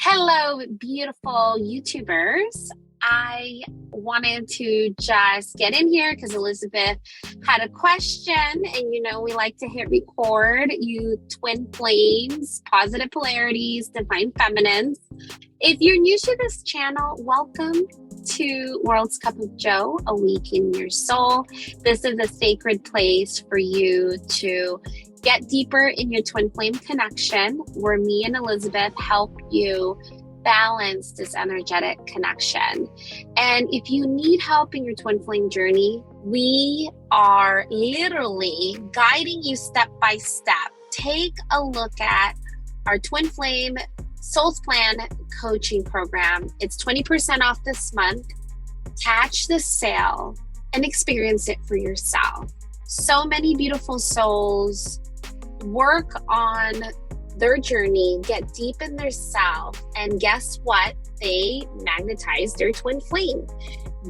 Hello, beautiful YouTubers. I wanted to just get in here because Elizabeth had a question, and we like to hit record. You twin flames, positive polarities, divine feminines. If you're new to this channel, welcome to World's Cup of Joe, Awaken Your Soul. This is a sacred place for you to get deeper in your twin flame connection, where me and Elizabeth help you balance this energetic connection. And if you need help in your twin flame journey, we are literally guiding you step by step. Take a look at our twin flame Souls Plan coaching program. It's 20% off this month. Catch the sale and experience it for yourself. So many beautiful souls work on their journey, get deep in their self, and guess what? They magnetize their twin flame.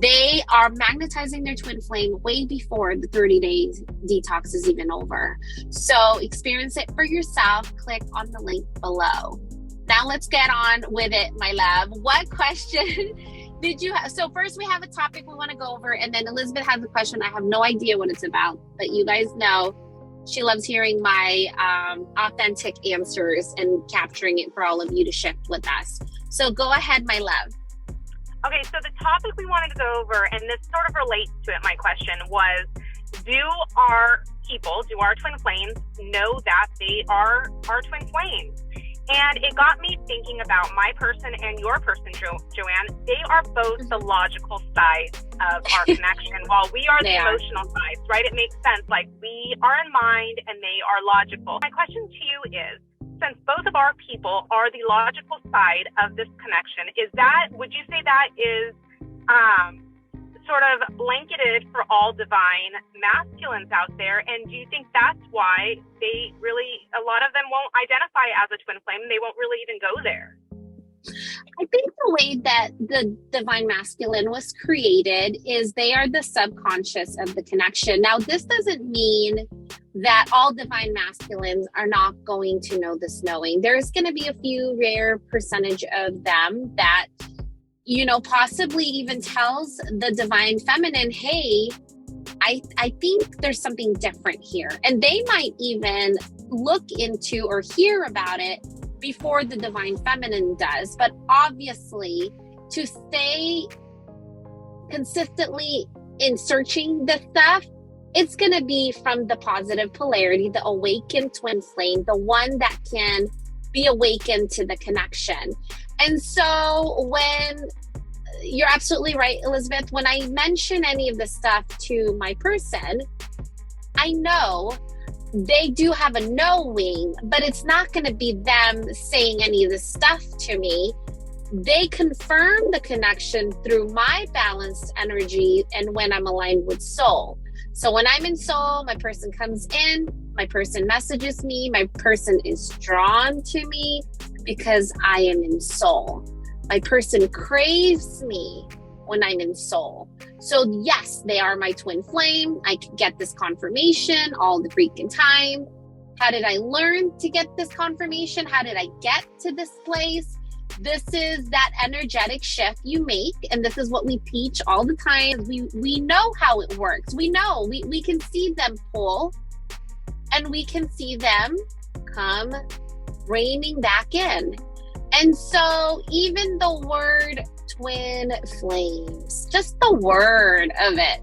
They are magnetizing their twin flame way before the 30-day detox is even over. So experience it for yourself. Click on the link below. Now let's get on with it, my love. What question did you have? So first we have a topic we want to go over, and then Elizabeth has a question. I have no idea what it's about, but you guys know she loves hearing my authentic answers and capturing it for all of you to shift with us. So go ahead, my love. Okay, so the topic we wanted to go over, and this sort of relates to it, my question was, do our twin flames know that they are our twin flames? And it got me thinking about my person and your person, Joanne. They are both the logical sides of our connection, while we are the emotional sides, right? It makes sense. Like, we are in mind and they are logical. My question to you is, since both of our people are the logical side of this connection, would you say that is sort of blanketed for all divine masculines out there? And do you think that's why a lot of them won't identify as a twin flame? They won't really even go there? I think the way that the divine masculine was created is they are the subconscious of the connection. Now, this doesn't mean that all divine masculines are not going to know this knowing. There's going to be a few rare percentage of them that possibly even tells the divine feminine, hey, I think there's something different here. And they might even look into or hear about it before the divine feminine does. But obviously, to stay consistently in searching this stuff, it's going to be from the positive polarity, the awakened twin flame, the one that can be awakened to the connection. And so you're absolutely right, Elizabeth, when I mention any of this stuff to my person, I know they do have a knowing, but it's not going to be them saying any of this stuff to me. They confirm the connection through my balanced energy and when I'm aligned with soul. So when I'm in soul, my person comes in, my person messages me, my person is drawn to me because I am in soul. My person craves me when I'm in soul. So yes, they are my twin flame. I can get this confirmation all the freaking time. How did I learn to get this confirmation? How did I get to this place? This is that energetic shift you make. And this is what we teach all the time. We know how it works. We know, we can see them pull, and we can see them come raining back in. And so even the word twin flames, just the word of it,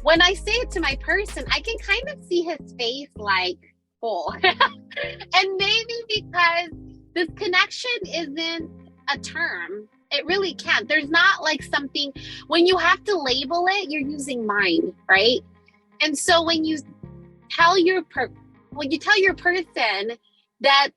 when I say it to my person, I can kind of see his face like full. And maybe because this connection isn't a term, it really can't. There's not like something, when you have to label it, you're using mind, right? And so when you tell your person that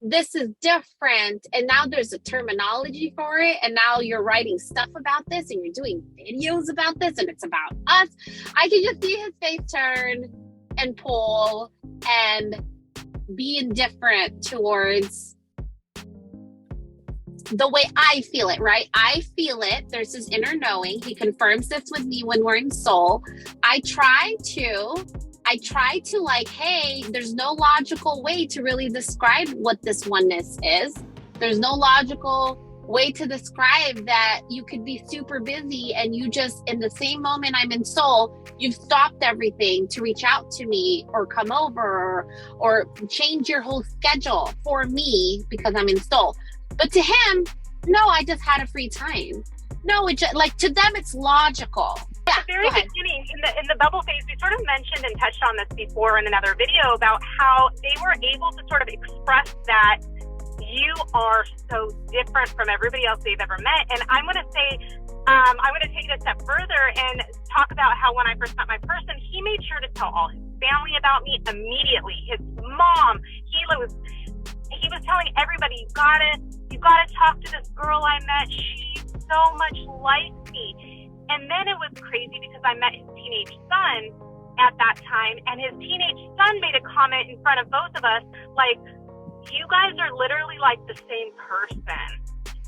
this is different, and now there's a terminology for it, and now you're writing stuff about this, and you're doing videos about this, and it's about us, I can just see his face turn and pull and be indifferent towards the way I feel it, right? I feel it. There's his inner knowing. He confirms this with me when we're in soul. I try to like, hey, there's no logical way to really describe what this oneness is. There's no logical way to describe that you could be super busy and you just, in the same moment I'm in soul, you've stopped everything to reach out to me or come over or change your whole schedule for me because I'm in soul. But to him, no, I just had a free time. No, it just, like, to them, it's logical. Yeah, at the very beginning, in the bubble phase, we sort of mentioned and touched on this before in another video about how they were able to sort of express that you are so different from everybody else they've ever met. And I'm going to say, I'm going to take it a step further and talk about how when I first met my person, he made sure to tell all his family about me immediately. His mom, he was telling everybody, you gotta talk to this girl I met. She's so much like me. And then it was crazy because I met his teenage son at that time, and his teenage son made a comment in front of both of us, like, you guys are literally like the same person.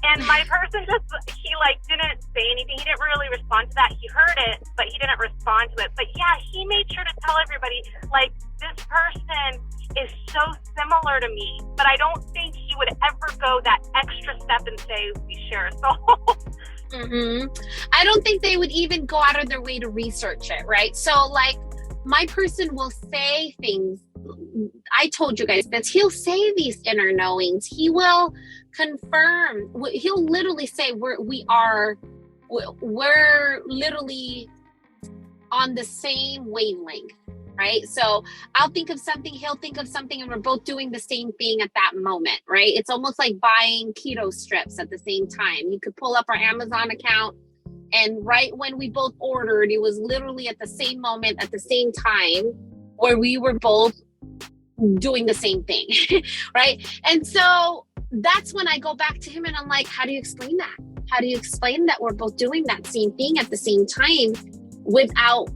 And my person he didn't say anything. He didn't really respond to that. He heard it, but he didn't respond to it. But yeah, he made sure to tell everybody, like, this person is so similar to me, but I don't think he would ever go that extra step and say we share a soul. Mm-hmm. I don't think they would even go out of their way to research it, right? So, like, my person will say things. I told you guys this. He'll say these inner knowings. He will confirm. He'll literally say we're literally on the same wavelength, right? So I'll think of something, he'll think of something, and we're both doing the same thing at that moment, right? It's almost like buying keto strips at the same time. You could pull up our Amazon account, and right when we both ordered, it was literally at the same moment, at the same time, where we were both doing the same thing, right? And so that's when I go back to him and I'm like, how do you explain that? How do you explain that we're both doing that same thing at the same time without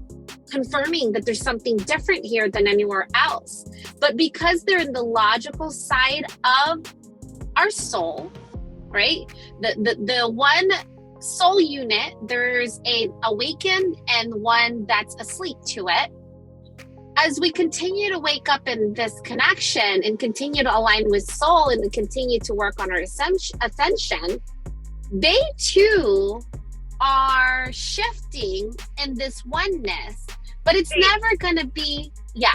confirming that there's something different here than anywhere else? But because they're in the logical side of our soul, right? The one soul unit, there's a awakened and one that's asleep to it. As we continue to wake up in this connection and continue to align with soul and continue to work on our ascension, they too are shifting in this oneness, but it's never going to be, Yeah,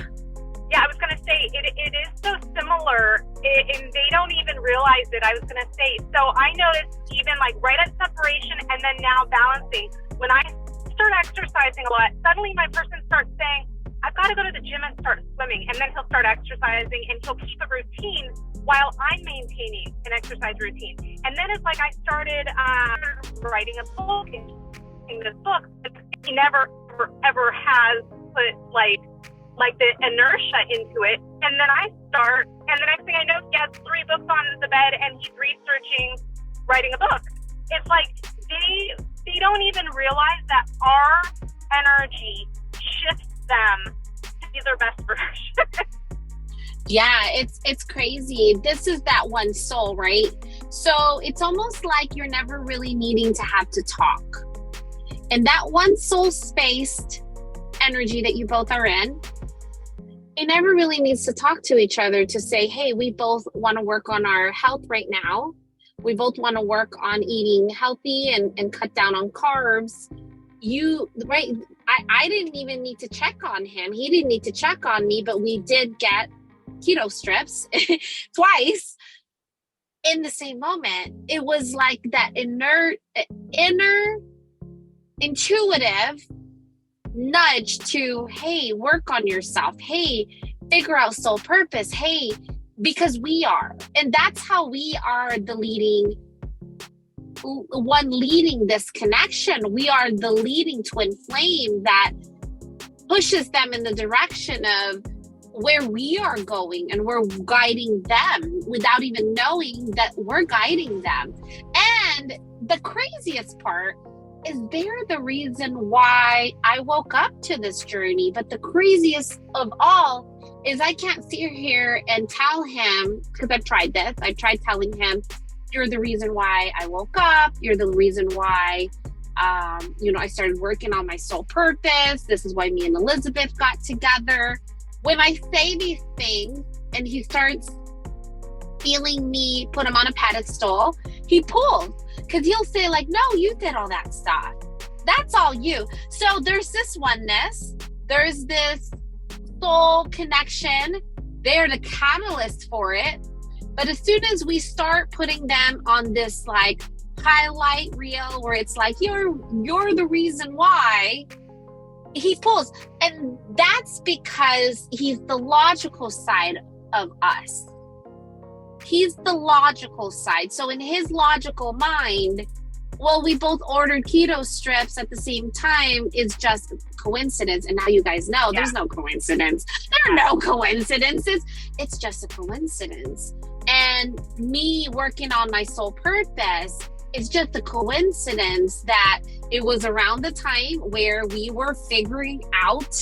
I was going to say, it is so similar, and they don't even realize it. I was going to say, so I noticed even like right at separation and then now balancing, when I start exercising a lot, suddenly my person starts saying, I've got to go to the gym and start swimming. And then he'll start exercising and he'll keep a routine while I'm maintaining an exercise routine. And then it's like I started writing a book and in this book, he never ever has put like the inertia into it. And then I start, and the next thing I know, he has 3 books on the bed and he's researching writing a book. It's like they don't even realize that our energy shifts them to be their best version. Yeah, it's crazy. This is that one soul, right? So it's almost like you're never really needing to have to talk. And that one soul spaced energy that you both are in, it never really needs to talk to each other to say, hey, we both want to work on our health right now. We both want to work on eating healthy and cut down on carbs. Right? I didn't even need to check on him. He didn't need to check on me, but we did get keto strips twice in the same moment. It was like that inner intuitive nudge to, hey, work on yourself. Hey, figure out soul purpose. Hey, because we are. And that's how we are the one leading this connection. We are the leading twin flame that pushes them in the direction of where we are going, and we're guiding them without even knowing that we're guiding them. And the craziest part is they're the reason why I woke up to this journey. But the craziest of all is I can't sit here and tell him, because I've tried this. I tried telling him, you're the reason why I woke up. You're the reason why, I started working on my soul purpose. This is why me and Elizabeth got together. When I say these things and he starts feeling me put him on a pedestal, he pulls. Because he'll say like, no, you did all that stuff. That's all you. So there's this oneness. There's this soul connection. They're the catalyst for it. But as soon as we start putting them on this like highlight reel where it's like, you're the reason why, he pulls. And that's because he's the logical side of us. He's the logical side. So in his logical mind, well, we both ordered keto strips at the same time is just coincidence. And now you guys know there's no coincidence. There are no coincidences. It's just a coincidence. And me working on my soul purpose is just a coincidence that it was around the time where we were figuring out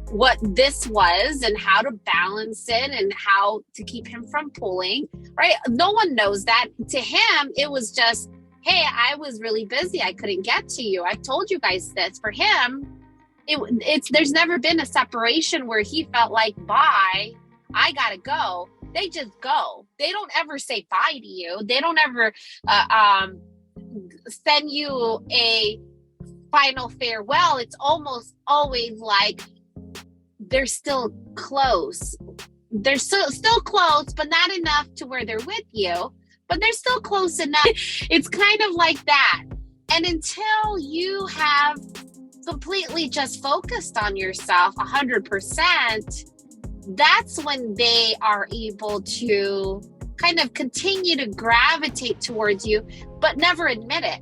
what this was and how to balance it and how to keep him from pulling, right? No one knows that. To him, it was just, hey, I was really busy. I couldn't get to you. I've told you guys this. For him, there's never been a separation where he felt like, bye, I gotta go. They just go. They don't ever say bye to you. They don't ever send you a final farewell. It's almost always like they're still close. They're still close, but not enough to where they're with you. But they're still close enough. It's kind of like that. And until you have completely just focused on yourself 100%, that's when they are able to kind of continue to gravitate towards you, but never admit it.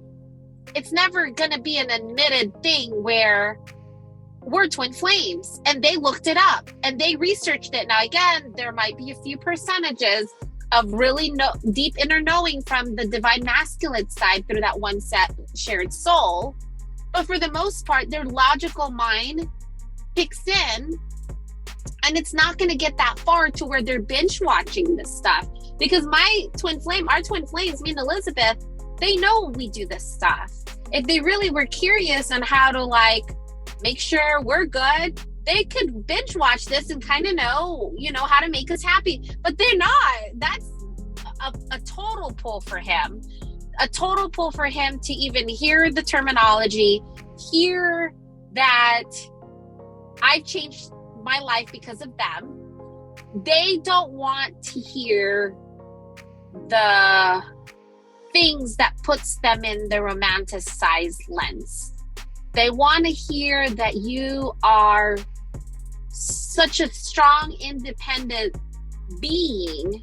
It's never going to be an admitted thing where we're twin flames, and they looked it up and they researched it. Now, again, there might be a few percentages of really deep inner knowing from the divine masculine side through that one set shared soul. But for the most part, their logical mind kicks in, and it's not going to get that far to where they're binge watching this stuff. Because our twin flames, me and Elizabeth, they know we do this stuff. If they really were curious on how to like make sure we're good, they could binge watch this and kind of know, how to make us happy. But they're not. That's a total pull for him. A total pull for him to even hear the terminology, hear that I've changed my life because of them. They don't want to hear the things that puts them in the romanticized lens. They want to hear that you are such a strong, independent being.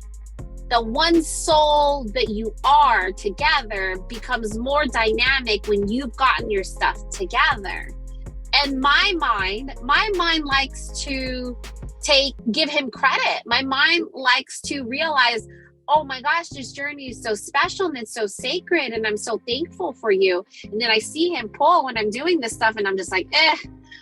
The one soul that you are together becomes more dynamic when you've gotten your stuff together. And my mind likes to give him credit. My mind likes to realize, oh my gosh, this journey is so special and it's so sacred, and I'm so thankful for you. And then I see him pull when I'm doing this stuff, and I'm just like,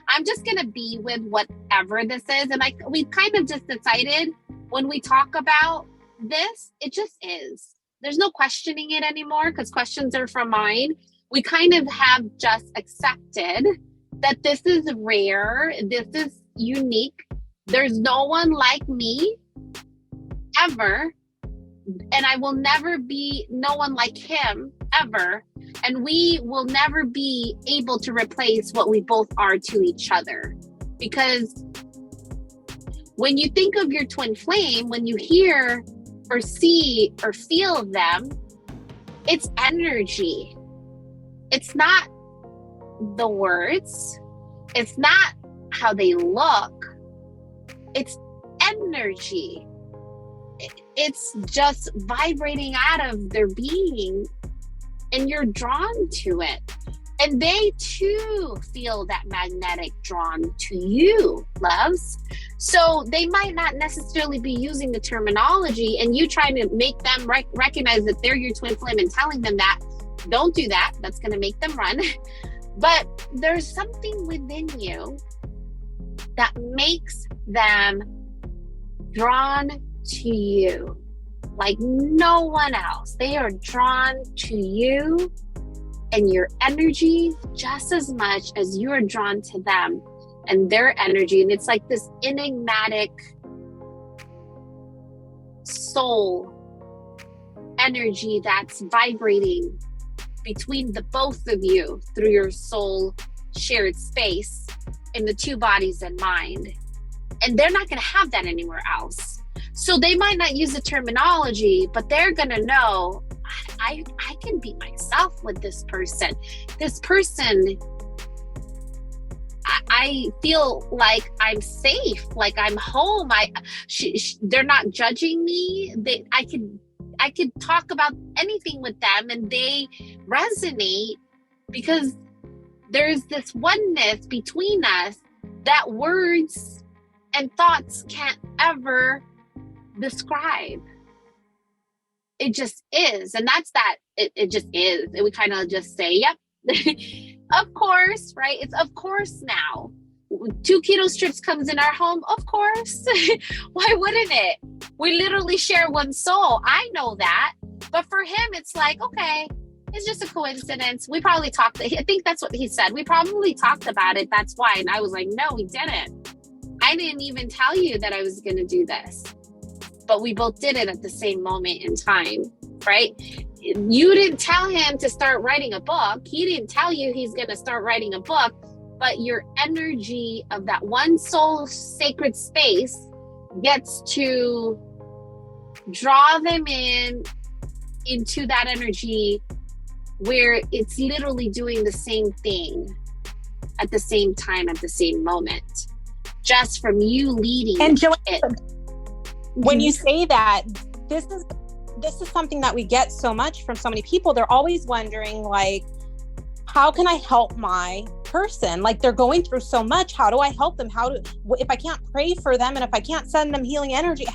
I'm just gonna be with whatever this is. And we kind of just decided when we talk about this, it just is. There's no questioning it anymore, because questions are from mine. We kind of have just accepted that this is rare, this is unique. There's no one like me ever. And I will never be no one like him ever. And we will never be able to replace what we both are to each other. Because when you think of your twin flame, when you hear or see or feel them, it's energy. It's not the words. It's not how they look. It's energy. It's just vibrating out of their being, and you're drawn to it. And they too feel that magnetic drawn to you, loves. So they might not necessarily be using the terminology, and you trying to make them recognize that they're your twin flame and telling them that. Don't do that. That's going to make them run. But there's something within you that makes them drawn to you like no one else. They are drawn to you and your energy just as much as you are drawn to them and their energy. And it's like this enigmatic soul energy that's vibrating between the both of you through your soul shared space in the two bodies and mind. And they're not going to have that anywhere else. So they might not use the terminology, but they're going to know, I can be myself with this person. This person, I feel like I'm safe, like I'm home. They're not judging me. I could talk about anything with them and they resonate because there's this oneness between us that words and thoughts can't ever describe. It just is. And that's that. It just is. And we kind of just say, yep, of course, right? It's of course now. 2 keto strips comes in our home, of course. Why wouldn't it? We literally share one soul. I know that. But for him, it's like, okay, it's just a coincidence. We probably talked. I think that's what he said. We probably talked about it. That's why. And I was like, no, we didn't. I didn't even tell you that I was going to do this. But we both did it at the same moment in time, right? You didn't tell him to start writing a book. He didn't tell you he's going to start writing a book. But your energy of that one soul sacred space gets to draw them into that energy where it's literally doing the same thing at the same time, at the same moment, just from you leading and Joanne, it. When you say that, this is something that we get so much from so many people. They're always wondering, like, how can I help my person? Like, they're going through so much. How do I help them? If I can't pray for them and if I can't send them healing energy?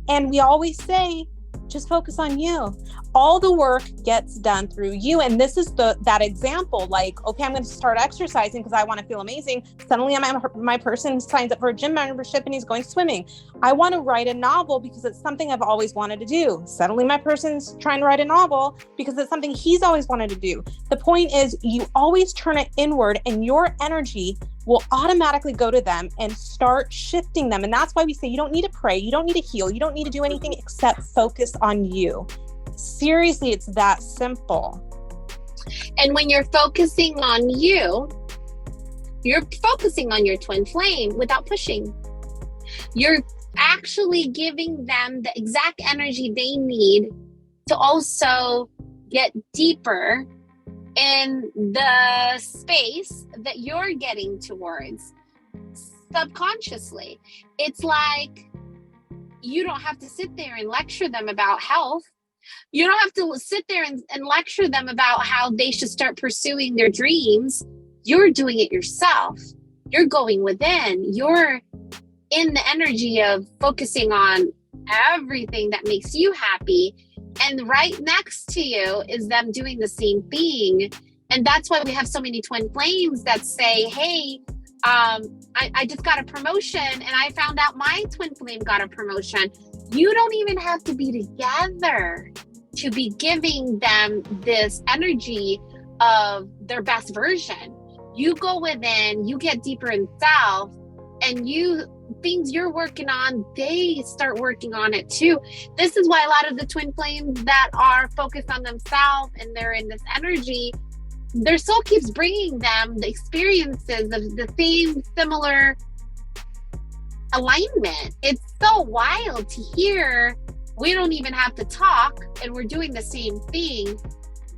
And we always say, just focus on you. All the work gets done through you. And this is that example, like, okay, I'm going to start exercising because I want to feel amazing. Suddenly my person signs up for a gym membership and he's going swimming. I want to write a novel because it's something I've always wanted to do. Suddenly my person's trying to write a novel because it's something he's always wanted to do. The point is, you always turn it inward and your energy will automatically go to them and start shifting them. And that's why we say you don't need to pray, you don't need to heal, you don't need to do anything except focus on you. Seriously, it's that simple. And when you're focusing on you, you're focusing on your twin flame without pushing. You're actually giving them the exact energy they need to also get deeper in the space that you're getting towards subconsciously. It's like you don't have to sit there and lecture them about health. You don't have to sit there and lecture them about how they should start pursuing their dreams. You're doing it yourself. You're going within. You're in the energy of focusing on everything that makes you happy. And right next to you is them doing the same thing. And that's why we have so many twin flames that say, hey, I just got a promotion and I found out my twin flame got a promotion. You don't even have to be together to be giving them this energy of their best version. You go within, you get deeper in self, and things you're working on, they start working on it too. This is why a lot of the twin flames that are focused on themselves and they're in this energy, their soul keeps bringing them the experiences of the same similar alignment. It's so wild to hear. We don't even have to talk and we're doing the same thing,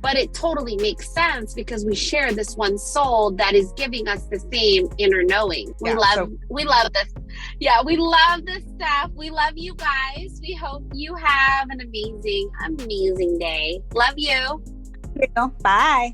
but it totally makes sense because we share this one soul that is giving us the same inner knowing. We love this. Yeah, we love this stuff. We love you guys. We hope you have an amazing day. Love you. Bye.